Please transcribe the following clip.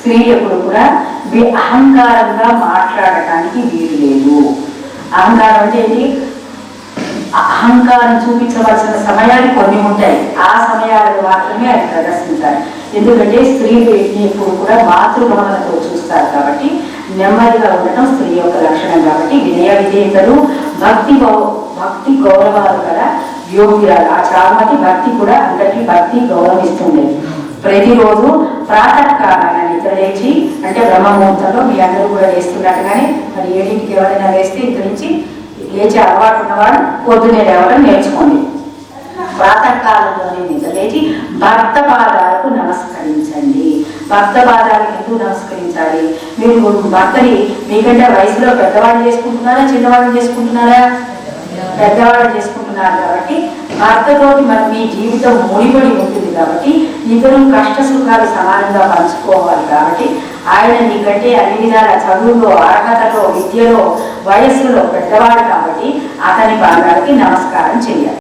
స్త్రీ ఎప్పుడు కూడా అహంకారంగా మాట్లాడటానికి వీలు లేదు. అహంకారం అంటే ఏంటి? అహంకారం చూపించవలసిన సమయాలు కొన్ని ఉంటాయి, ఆ సమయాలను మాత్రమే అది ప్రదర్శించాలి. ఎందుకంటే స్త్రీలు ఎప్పుడు కూడా మాతృభావనతో చూస్తారు కాబట్టి, నెమ్మదిగా ఉండటం స్త్రీ యొక్క లక్షణం కాబట్టి వినయ విధేయతలు, భక్తి గౌరవాలు గల యోగ్యురాలు. ఆ చాలామంది భక్తి కూడా అందరికీ భక్తి గౌరవిస్తుండేది. ప్రతిరోజు ప్రాతకాలాన్ని నిద్రలేచి, అంటే బ్రహ్మముహూర్తంలో మీ అందరూ కూడా లేస్తున్నట్టుగానే, మరి 7ంటికి ఎవరైనా లేస్తే ఇక్కడి నుంచి లేచే అలవాటు ఉన్నవాడు పొద్దునే లేవడం నేర్చుకోండి. ప్రాతకాలంలోనే నిద్రలేచి భర్త పాదాలకు నమస్కరించండి. భర్త పాదాలకు ఎందుకు నమస్కరించాలి? మీరు భర్తని మీకంటే వయసులో పెద్దవాళ్ళు చేసుకుంటున్నారా, చిన్నవాళ్ళు చేసుకుంటున్నారా? పెద్దవాళ్ళు చేసుకుంటున్నారు కాబట్టి భర్తతోటి మరి మీ జీవితం ముడిపడి ఉంటుంది కాబట్టి ఇద్దరు కష్ట సుఖాలు సమానంగా పంచుకోవాలి. కాబట్టి ఆయన మీకంటే అన్ని విధాల చదువులో, అర్హతలో, విద్యలో, వయస్సులో పెద్దవాడు కాబట్టి అతని పాదాలకి నమస్కారం చేయాలి.